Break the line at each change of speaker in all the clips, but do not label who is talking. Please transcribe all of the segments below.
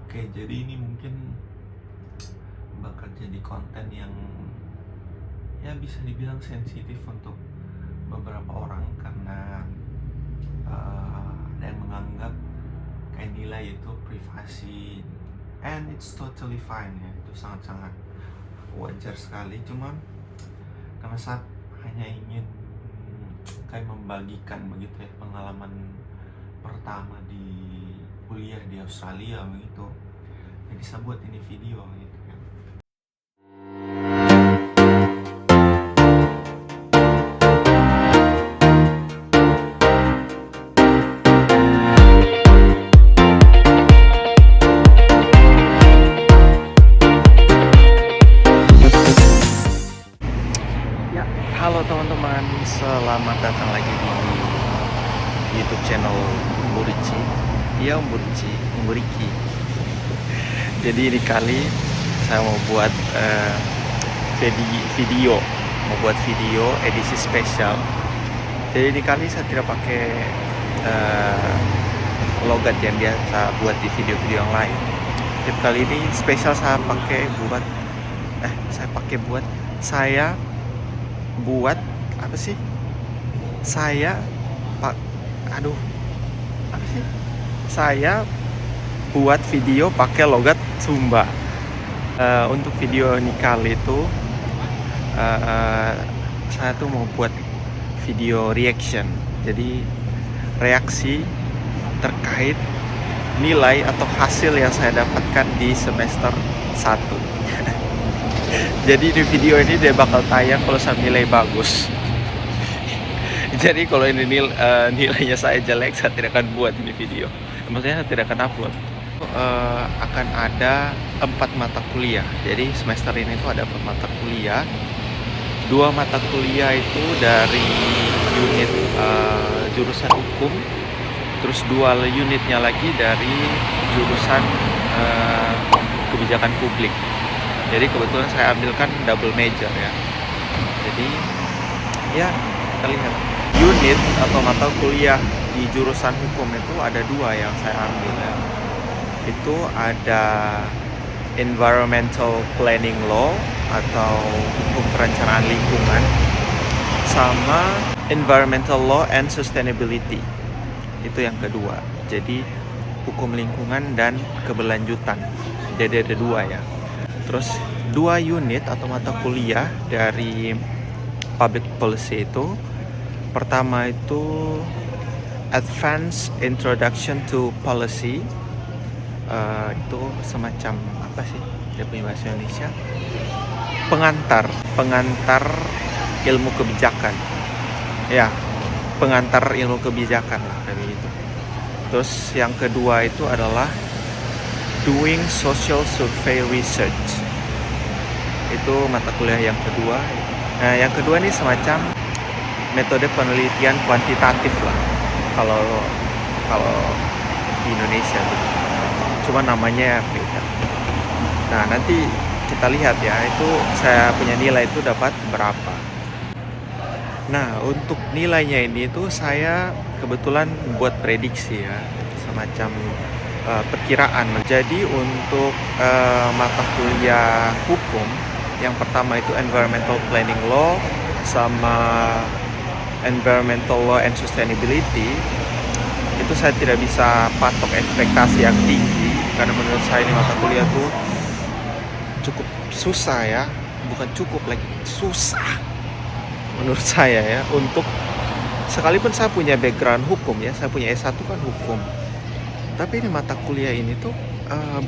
Oke, jadi ini mungkin bakal jadi konten yang ya bisa dibilang sensitif untuk beberapa orang karena ada yang menganggap kayak nilai itu privasi, and it's totally fine ya, itu sangat-sangat wajar sekali. Cuma karena saat hanya ingin kayak membagikan begitu ya pengalaman pertama di kuliah di Australia begitu, jadi saya buat ini video gitu kan. Ya, halo teman-teman, selamat datang lagi di YouTube channel Mburici. Iya, Mburiki. Jadi ini kali saya mau buat video edisi spesial. Jadi ini kali saya tidak pakai logat yang biasa buat di video-video yang lain. Jadi kali ini spesial saya buat apa sih? Saya buat video pakai logat Sumba. Untuk video ini kali itu saya tuh mau buat video reaction. Jadi reaksi terkait nilai atau hasil yang saya dapatkan di semester 1. Jadi di video ini dia bakal tayang kalau saya nilai bagus. Jadi kalau ini nilainya saya jelek, saya tidak akan buat ini video. Maksudnya saya tidak akan upload. Akan ada 4 mata kuliah. Jadi semester ini tuh ada 4 mata kuliah. 2 mata kuliah itu dari unit jurusan hukum. Terus 2 unitnya lagi dari jurusan kebijakan publik. Jadi kebetulan saya ambilkan double major ya. Jadi ya kita lihat unit atau mata kuliah di jurusan hukum itu ada 2 yang saya ambil ya. Itu ada environmental planning law atau hukum perencanaan lingkungan, sama environmental law and sustainability. Itu yang kedua. Jadi hukum lingkungan dan keberlanjutan. Jadi ada 2 ya. Terus 2 unit atau mata kuliah dari public policy itu, pertama itu Advanced Introduction to Policy. Itu semacam apa sih dia punya bahasa Indonesia? Pengantar ilmu kebijakan. Ya, pengantar ilmu kebijakan lah kayak gitu. Terus yang kedua itu adalah Doing Social Survey Research. Itu mata kuliah yang kedua. Nah, yang kedua ini semacam metode penelitian kuantitatif lah. Kalau di Indonesia tuh. Cuma namanya beda. Nah, nanti kita lihat ya, itu saya punya nilai itu dapat berapa. Nah, untuk nilainya ini tuh saya kebetulan buat prediksi ya, semacam perkiraan. Jadi untuk mata kuliah hukum, yang pertama itu environmental planning law sama environmental law and sustainability, itu saya tidak bisa patok ekspektasi yang tinggi karena menurut saya ini mata kuliah tuh cukup susah ya, bukan cukup lagi, susah menurut saya ya. Untuk sekalipun saya punya background hukum ya, saya punya S1 kan hukum, tapi ini mata kuliah ini tuh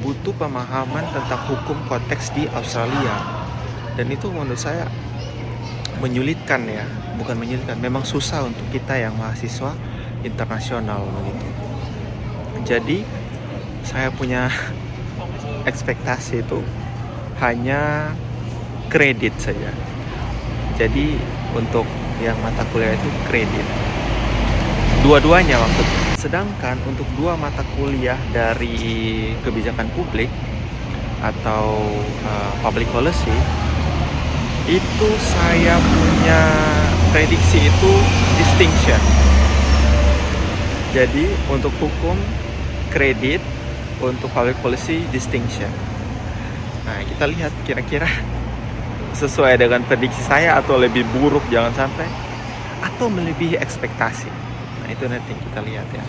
butuh pemahaman tentang hukum konteks di Australia, dan itu menurut saya menyulitkan ya, bukan menyulitkan, memang susah untuk kita yang mahasiswa internasional begitu. Jadi saya punya ekspektasi itu hanya kredit saja. Jadi untuk yang mata kuliah itu kredit, dua-duanya maksudnya. Sedangkan untuk 2 mata kuliah dari kebijakan publik atau public policy, itu saya punya prediksi itu distinction. Jadi untuk hukum kredit, untuk public policy distinction. Nah, kita lihat kira-kira sesuai dengan prediksi saya atau lebih buruk jangan sampai, atau melebihi ekspektasi. Nah, itu nanti kita lihat ya.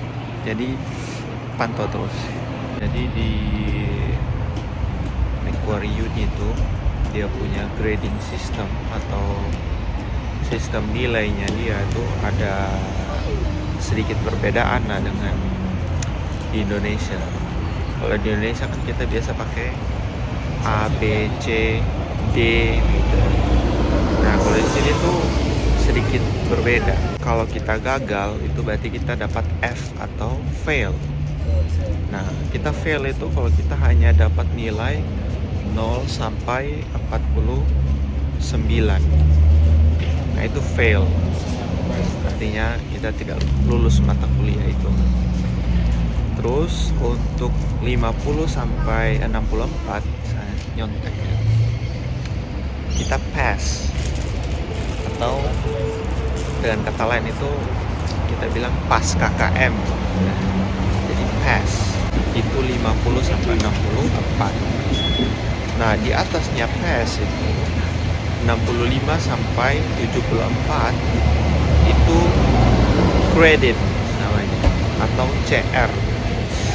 Jadi pantau terus. Jadi di Macquarie Uni itu dia punya grading system atau sistem nilainya dia tuh ada sedikit perbedaan lah dengan di Indonesia. Kalau di Indonesia kan kita biasa pakai A, B, C, D gitu. Nah, kalau di sini tuh sedikit berbeda. Kalau kita gagal itu berarti kita dapat F atau fail. Nah, kita fail itu kalau kita hanya dapat nilai 0 sampai 49. Nah, itu fail. Artinya kita tidak lulus mata kuliah itu. Terus untuk 50 sampai 64 saya nyontek ya. Kita pass. Atau dengan kata lain itu kita bilang pas KKM. Jadi pass itu 50 sampai 64. Nah, di atasnya pass itu 65 sampai 74 itu credit namanya atau CR.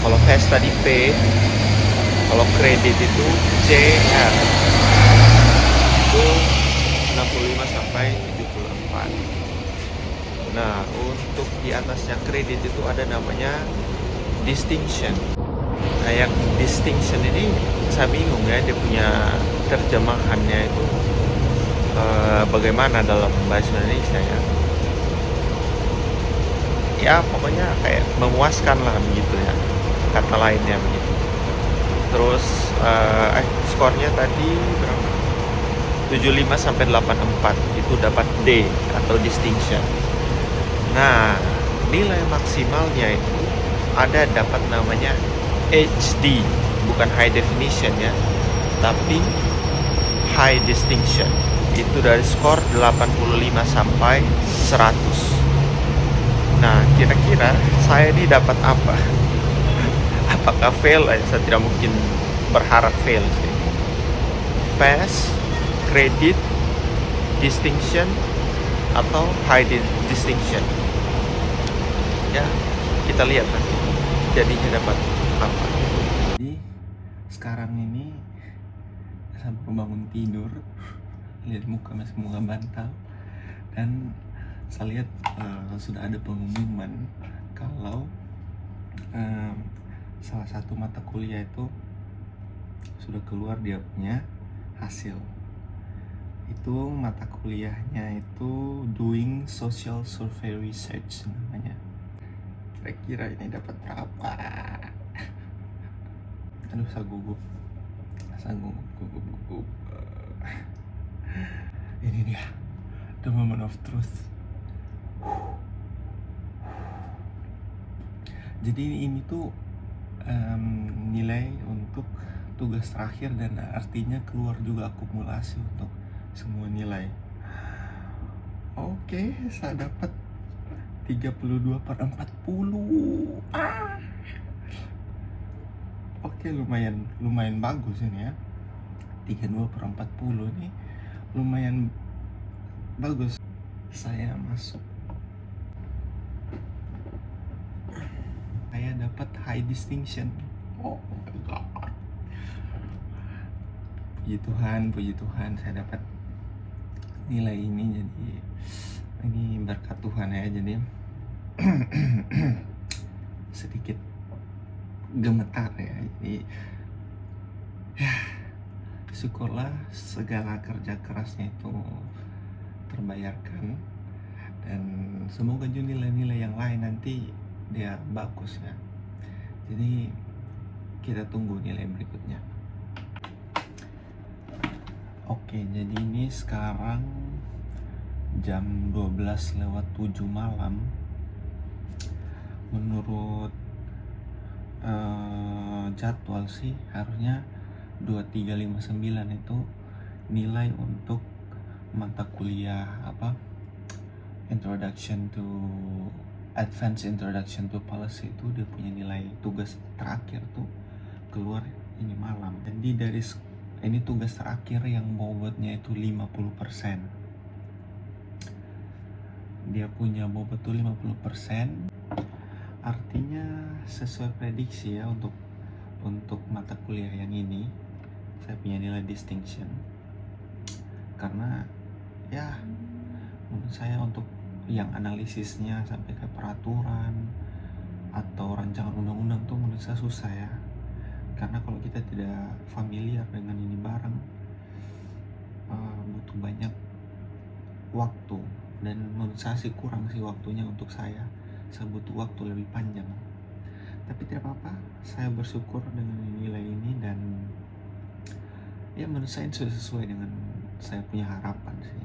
Kalau pass tadi P, kalau kredit itu CR. Itu 65 sampai 74. Nah, untuk di atasnya kredit itu ada namanya distinction. Nah, yang distinction ini saya bingung ya, dia punya terjemahannya itu bagaimana dalam bahasa Indonesia ya. Ya, pokoknya kayak memuaskan lah begitu ya, kata lainnya begitu. Terus skornya tadi berapa? 75 sampai 84 itu dapat D atau distinction. Nah, nilai maksimalnya itu ada dapat namanya HD, bukan high definition ya, tapi high distinction. Itu dari skor 85 sampai 100. Nah, kira-kira saya ini dapat apa? Apakah fail? Saya tidak mungkin berharap fail sih. Pass, credit, distinction, atau high distinction. Ya, kita lihat nanti jadinya dapat apa. Jadi sekarang ini saya baru bangun tidur, lihat muka masih muka bantal, dan saya lihat sudah ada pengumuman kalau salah satu mata kuliah itu sudah keluar dia punya hasil. Itu mata kuliahnya itu Doing Social Survey Research namanya. Kira-kira ini dapat berapa? Aduh, saya gugup. Ini dia, the moment of truth. Jadi ini tuh nilai untuk tugas terakhir dan artinya keluar juga akumulasi untuk semua nilai. Oke, saya dapat 32/40. Oke, lumayan bagus ini ya. 32/40 ini lumayan bagus. Saya masuk. Saya dapat high distinction. Oh my god. Puji Tuhan saya dapat nilai ini. Jadi ini berkat Tuhan ya. Jadi sedikit gemetar ya. Jadi ya, syukurlah segala kerja kerasnya itu terbayarkan, dan semoga juga nilai-nilai yang lain nanti dia bagus ya. Jadi kita tunggu nilai berikutnya. Oke, jadi ini sekarang jam 12:07 malam. Menurut jadwal sih harusnya 2359 itu nilai untuk mata kuliah Advanced Introduction to Policy itu dia punya nilai tugas terakhir tuh keluar ini malam. Jadi dari ini tugas terakhir yang bobotnya itu 50%. Dia punya bobot tuh 50%. Artinya sesuai prediksi ya untuk mata kuliah yang ini saya punya nilai distinction. Karena ya menurut saya untuk yang analisisnya sampai ke peraturan atau rancangan undang-undang tuh menurut saya susah ya. Karena kalau kita tidak familiar dengan ini barang, butuh banyak waktu, dan menurut saya sih kurang sih waktunya untuk saya butuh waktu lebih panjang. Tapi tidak apa-apa, saya bersyukur dengan nilai ini, dan ya menurut saya sudah sesuai dengan saya punya harapan sih.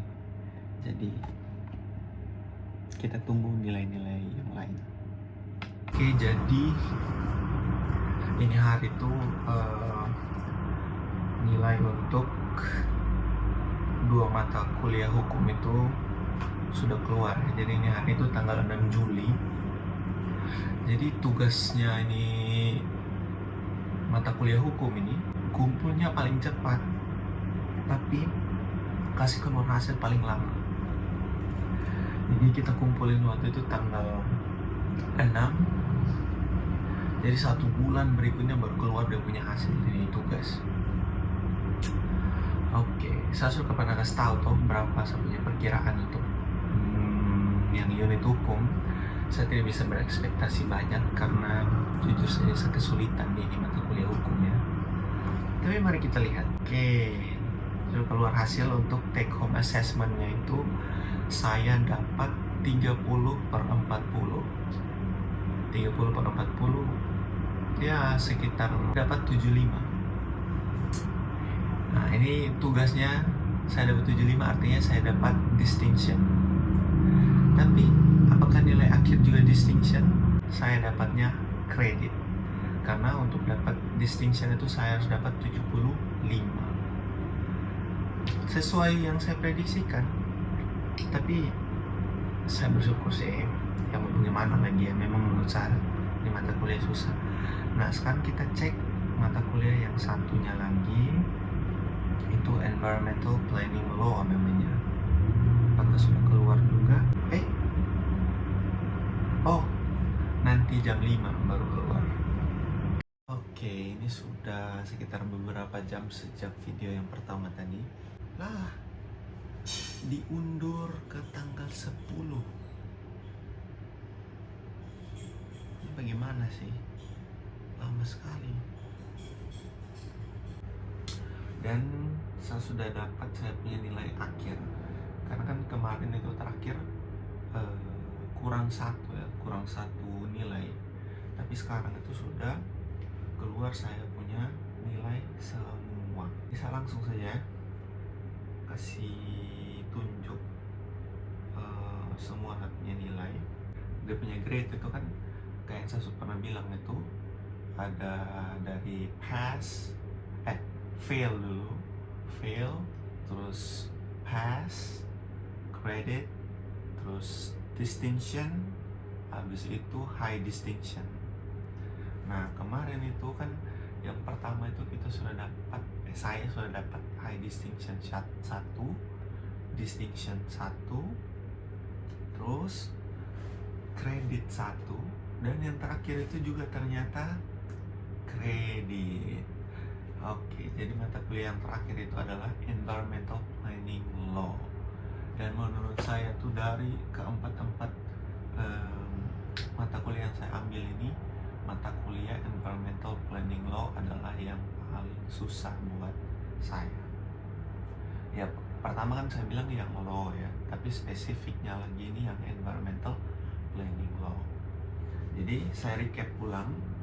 Jadi kita tunggu nilai-nilai yang lain. Oke, jadi ini hari itu nilai untuk 2 mata kuliah hukum itu sudah keluar. Jadi ini hari itu tanggal 6 Juli. Jadi tugasnya ini mata kuliah hukum ini kumpulnya paling cepat, tapi kasih keluar hasil paling lama. Jadi kita kumpulin waktu itu tanggal 6. Jadi 1 bulan berikutnya baru keluar dia punya hasil ini tugas. Oke, saya suka pernah kasih tahu toh berapa saya punya perkiraan untuk yang unit hukum. Saya tidak bisa berekspektasi banyak karena jujur saja saya kesulitan di mata kuliah hukum ya. Tapi mari kita lihat. Oke, sudah keluar hasil untuk take home assessment-nya itu saya dapat 30/40. 30/40 ya sekitar dapat 75. Nah ini tugasnya saya dapat 75, artinya saya dapat distinction. Tapi apakah nilai akhir juga distinction? Saya dapatnya kredit. Karena untuk dapat distinction itu saya harus dapat 75. Sesuai yang saya prediksikan. Tapi saya bersyukur sih. Ya mau bagaimana lagi ya, memang menurut saya di mata kuliah susah. Nah sekarang kita cek mata kuliah yang satunya lagi, itu Environmental Planning Law namanya. Apakah sudah keluar juga? Oh, nanti jam 5 baru keluar. Oke, ini sudah sekitar beberapa jam sejak video yang pertama tadi. Lah, diundur ke tanggal 10. Ini bagaimana sih? Lama sekali. Dan saya sudah dapat saya punya nilai akhir. Karena kan kemarin itu terakhir kurang satu nilai. Tapi sekarang itu sudah keluar saya punya nilai semua. Bisa langsung saja kasih tunjuk semua punya nilai. Dia punya grade itu kan kayak yang saya pernah bilang itu ada dari fail dulu, terus pass, credit, terus distinction, habis itu high distinction. Nah kemarin itu kan yang pertama itu kita sudah dapat, saya sudah dapat high distinction 1, distinction 1, terus kredit 1, dan yang terakhir itu juga ternyata kredit. Oke, jadi mata kuliah yang terakhir itu adalah Environmental Planning Law. Dan menurut saya tuh dari keempat mata kuliah yang saya ambil ini, mata kuliah Environmental Planning Law adalah yang paling susah buat saya. Ya, pertama kan saya bilang yang law ya, tapi spesifiknya lagi ini yang Environmental Planning Law. Jadi saya recap ulang.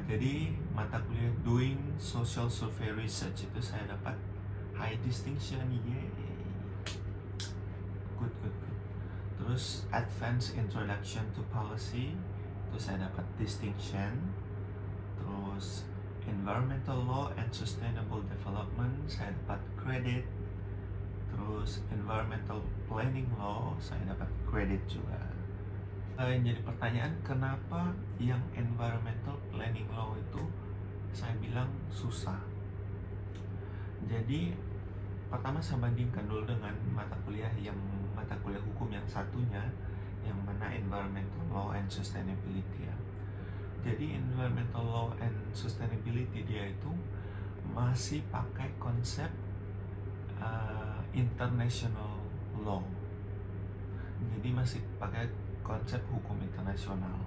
Jadi mata kuliah Doing Social Survey Research itu saya dapat high distinction, yay. Good. Terus Advanced Introduction to Policy itu saya dapat distinction. Terus Environmental Law and Sustainable Development saya dapat credit. Terus Environmental Planning Law saya dapat credit juga. Jadi pertanyaan, kenapa yang Environmental Planning Law itu saya bilang susah. Jadi pertama saya bandingkan dulu dengan mata kuliah hukum yang satunya, yang mana Environmental Law and Sustainability ya. Jadi Environmental Law and Sustainability dia itu masih pakai konsep international law. Jadi masih pakai konsep hukum internasional.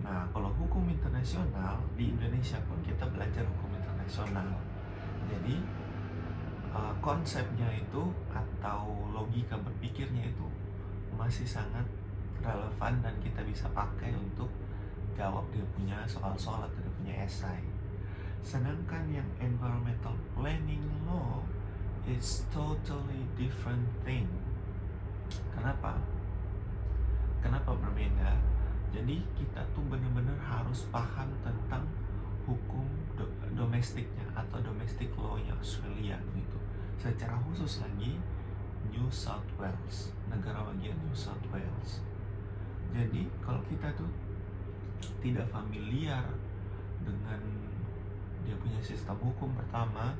Nah, kalau hukum internasional di Indonesia pun kita belajar hukum internasional. Jadi konsepnya itu atau logika berpikirnya itu masih sangat relevan dan kita bisa pakai untuk jawab dia punya soal-soal atau dia punya esai. Sedangkan yang environmental planning law is totally different thing. Kenapa berbeda? Jadi kita tuh benar-benar harus paham tentang hukum domestiknya atau domestic law-nya Australia gitu. Secara khusus lagi New South Wales, negara bagian New South Wales. Jadi kalau kita tuh tidak familiar dengan dia punya sistem hukum pertama,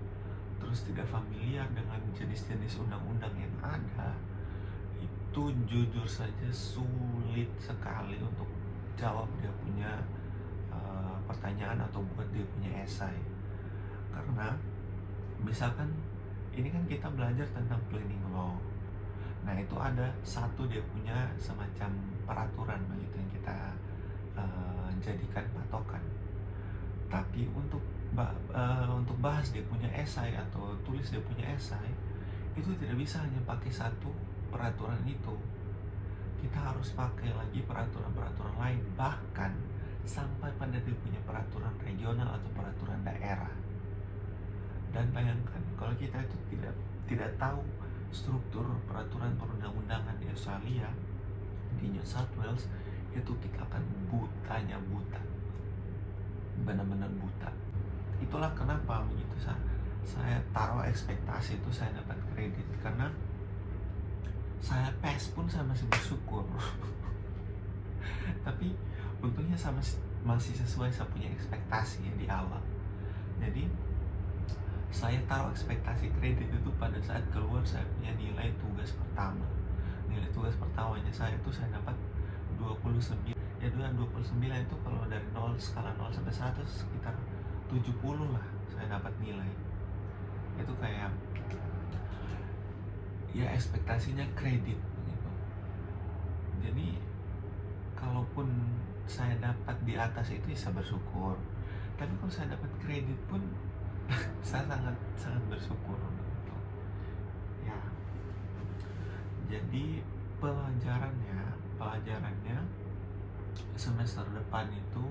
terus tidak familiar dengan jenis-jenis undang-undang yang ada, itu jujur saja sulit sekali untuk jawab dia punya pertanyaan atau buat dia punya esai. Karena misalkan ini kan kita belajar tentang planning law. Nah, itu ada satu dia punya semacam peraturan begitu yang kita jadikan patokan. Tapi untuk bahas dia punya esai atau tulis dia punya esai, itu tidak bisa hanya pakai satu peraturan itu. Kita harus pakai lagi peraturan-peraturan lain, bahkan sampai pada dia punya peraturan regional atau peraturan daerah. Dan bayangkan kalau kita itu tidak tahu struktur peraturan perundang-undangan di Australia, di New South Wales, itu kita akan buta, benar-benar buta. Itulah kenapa begitu saya taruh ekspektasi itu saya dapat kredit, karena saya PES pun saya masih bersyukur. Tapi untungnya saya masih sesuai saya punya ekspektasi ya di awal. Jadi saya taruh ekspektasi kredit itu pada saat keluar saya punya nilai tugas pertama. Nilai tugas pertamanya saya itu saya dapat 29. Ya 29 itu kalau dari 0 skala 0 sampai 100 sekitar 70 lah saya dapat nilai. Itu kayak ya ekspektasinya kredit gitu. Jadi kalaupun saya dapat di atas itu ya saya bersyukur. Tapi kalau saya dapat kredit pun saya sangat bersyukur gitu. Ya. Jadi pelajarannya semester depan itu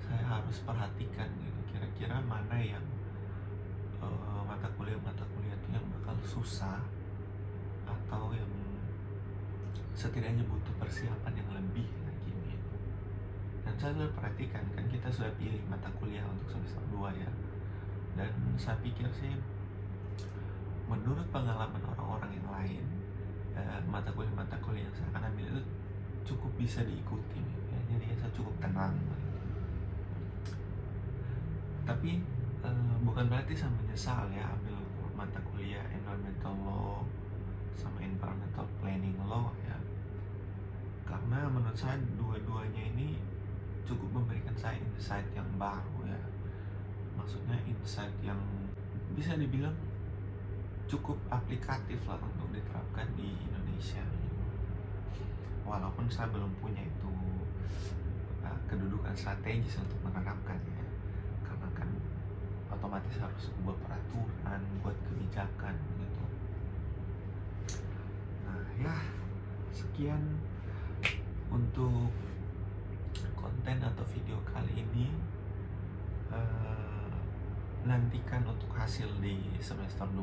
saya harus perhatikan gitu, kira-kira mana yang mata kuliah itu yang bakal susah atau yang setidaknya butuh persiapan yang lebih lagi gitu. Dan saya sudah perhatikan, kan kita sudah pilih mata kuliah untuk semester 2 ya. Dan saya pikir sih menurut pengalaman orang-orang yang lain, mata kuliah yang saya akan ambil itu cukup bisa diikuti gitu ya. Jadi saya cukup tenang gitu. Tapi bukan berarti saya menyesal ya ambil mata kuliah environmental law sama environmental planning law ya, karena menurut saya dua-duanya ini cukup memberikan saya insight yang baru ya. Maksudnya insight yang bisa dibilang cukup aplikatif lah untuk diterapkan di Indonesia gitu. Walaupun saya belum punya itu kedudukan strategis untuk menerapkannya, karena kan otomatis harus ubah peraturan, buat kebijakan gitu. Nah ya, sekian untuk konten atau video kali ini. Nantikan untuk hasil di semester 2.